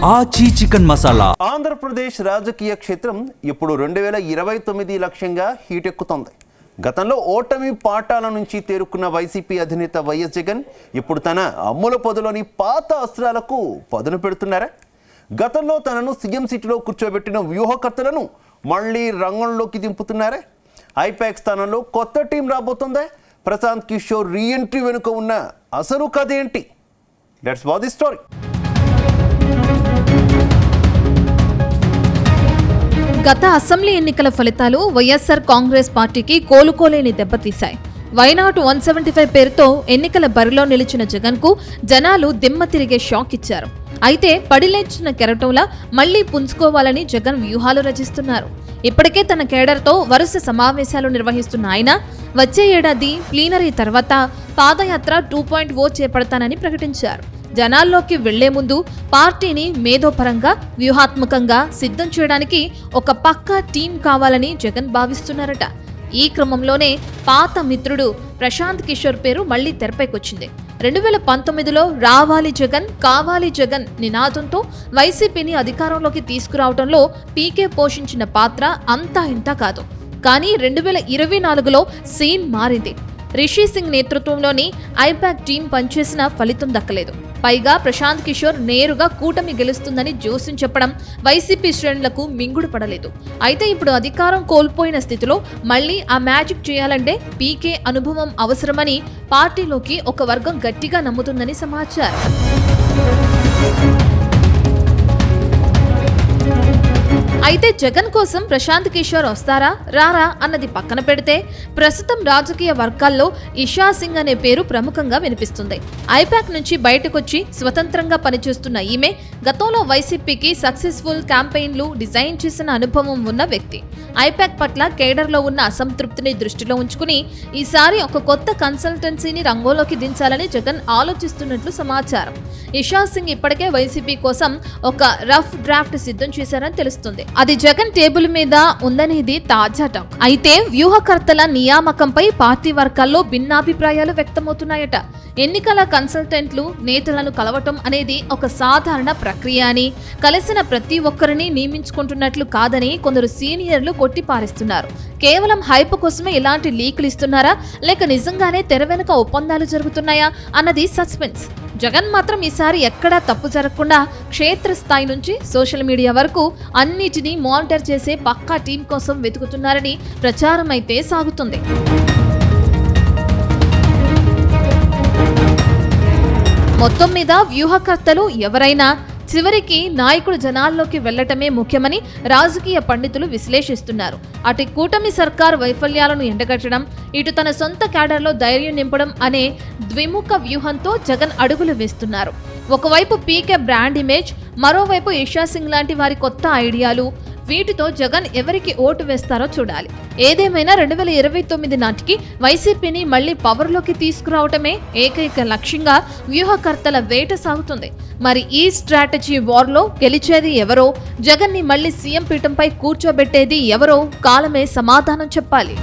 ఆచి చికెన్ మసాలా. ఆంధ్రప్రదేశ్ రాజకీయ క్షేత్రం ఇప్పుడు 2029 లక్ష్యంగా హీటెక్కుతోంది. గతంలో ఓటమి పాఠాల నుంచి తేరుకున్న వైసీపీ అధినేత వైఎస్ జగన్ ఇప్పుడు తన అమ్ముల పొదలోని పాత అస్త్రాలకు పదును పెడుతున్నారా? గతంలో తనను సీఎం సీటులో కూర్చోబెట్టిన వ్యూహకర్తలను మళ్ళీ రంగంలోకి దింపుతున్నారా? ఐపాక్ స్థానంలో కొత్త టీం రాబోతుందా? ప్రశాంత్ కిషోర్ రీఎంట్రీ వెనుక ఉన్న అసలు కథ ఏంటి? Let's watch the story. గత అసెంబ్లీ ఎన్నికల ఫలితాలు వైఎస్ఆర్ కాంగ్రెస్ పార్టీకి కోలుకోలేని దెబ్బతీశాయి. వైనాట్ 175 పేరుతో ఎన్నికల బరిలో నిలిచిన జగన్ కు జనాలు దిమ్మ తిరిగే షాక్ ఇచ్చారు. అయితే పడిలేచిన కెరటంలా మళ్లీ పుంజుకోవాలని జగన్ వ్యూహాలు రచిస్తున్నారు. ఇప్పటికే తన కేడర్తో వరుస సమావేశాలు నిర్వహిస్తున్న ఆయన వచ్చే ఏడాది ప్లీనరీ తర్వాత పాదయాత్ర 2.0 చేపడతానని ప్రకటించారు. జనాల్లోకి వెళ్లే ముందు పార్టీని మేధోపరంగా వ్యూహాత్మకంగా సిద్ధం చేయడానికి ఒక పక్కా టీం కావాలని జగన్ భావిస్తున్నారట. ఈ క్రమంలోనే పాత మిత్రుడు ప్రశాంత్ కిషోర్ పేరు మళ్లీ తెరపైకొచ్చింది. 2019లో రావాలి జగన్ కావాలి జగన్ నినాదంతో వైసీపీని అధికారంలోకి తీసుకురావడంలో పీకే పోషించిన పాత్ర అంతా ఇంతా కాదు. కానీ 2024లో సీన్ మారింది. రిషి సింగ్ నేతృత్వంలోని ఐపాక్ టీం పనిచేసిన ఫలితం దక్కలేదు. పైగా ప్రశాంత్ కిషోర్ నేరుగా కూటమి గెలుస్తుందని జోస్యం చెప్పడం వైసీపీ శ్రేణులకు మింగుడు పడలేదు. అయితే ఇప్పుడు అధికారం కోల్పోయిన స్థితిలో మళ్లీ ఆ మ్యాజిక్ చేయాలంటే పీకే అనుభవం అవసరమని పార్టీలోకి ఒక వర్గం గట్టిగా నమ్ముతుందని సమాచారం. అయితే జగన్ కోసం ప్రశాంత్ కిషోర్ వస్తారా రారా అన్నది పక్కన పెడితే ప్రస్తుతం రాజకీయ వర్గాల్లో ఇషా సింగ్ అనే పేరు ప్రముఖంగా వినిపిస్తుంది. ఐపాక్ నుంచి బయటకొచ్చి స్వతంత్రంగా పనిచేస్తున్న ఈమె గతంలో వైసీపీకి సక్సెస్ఫుల్ క్యాంపెయిన్లు డిజైన్ చేసిన అనుభవం ఉన్న వ్యక్తి. ఐపాక్ పట్ల కేడర్లో ఉన్న అసంతృప్తిని దృష్టిలో ఉంచుకుని ఈసారి ఒక కొత్త కన్సల్టెన్సీని రంగంలోకి దించాలని జగన్ ఆలోచిస్తున్నట్లు సమాచారం. ఇషా సింగ్ ఇప్పటికే వైసీపీ కోసం ఒక రఫ్ డ్రాఫ్ట్ సిద్ధం చేశారని తెలుస్తుంది. అది జగన్ టేబుల్ మీద ఉందనేది తాజా టాక్. అయితే వ్యూహకర్తల నియామకంపై పార్టీ వర్గాల్లో భిన్నాభిప్రాయాలు వ్యక్తమవుతున్నాయట. ఎన్నికల కన్సల్టెంట్లు నేతలను కలవటం అనేది ఒక సాధారణ ప్రక్రియ అని, కలిసిన ప్రతి ఒక్కరిని నియమించుకుంటున్నట్లు కాదని కొందరు సీనియర్లు కొట్టిపారేస్తున్నారు. కేవలం హైప్ కోసమే ఇలాంటి లీకులు ఇస్తున్నారా లేక నిజంగానే తెర వెనుక ఒప్పందాలు జరుగుతున్నాయా అన్నది సస్పెన్స్. జగన్ మాత్రం ఈసారి ఎక్కడా తప్పు జరగకుండా క్షేత్రస్థాయి నుంచి సోషల్ మీడియా వరకు అన్నిటినీ మానిటర్ చేసే పక్కా టీం కోసం వెతుకుతున్నారని ప్రచారం అయితే సాగుతుంది. మొత్తం మీద వ్యూహకర్తలు ఎవరైనా చివరికి నాయకుడు జనాల్లోకి వెళ్లటమే ముఖ్యమని రాజకీయ పండితులు విశ్లేషిస్తున్నారు. అటు కూటమి సర్కార్ వైఫల్యాలను ఎండగట్టడం, ఇటు తన సొంత క్యాడర్లో ధైర్యం నింపడం అనే ద్విముఖ వ్యూహంతో జగన్ అడుగులు వేస్తున్నారు. ఒకవైపు పీకే బ్రాండ్ ఇమేజ్, మరోవైపు ఇషా సింగ్ లాంటి వారి కొత్త ఐడియాలు. వీటితో జగన్ ఎవరికి ఓటు వేస్తారో చూడాలి. ఏదేమైనా 2029 నాటికి వైసీపీని మళ్లీ పవర్లోకి తీసుకురావటమే ఏకైక లక్ష్యంగా వ్యూహకర్తల వేట సాగుతుంది. మరి ఈ స్ట్రాటజీ వార్లో గెలిచేది ఎవరో, జగన్ ని మళ్లీ సీఎం పీఠంపై కూర్చోబెట్టేది ఎవరో కాలమే సమాధానం చెప్పాలి.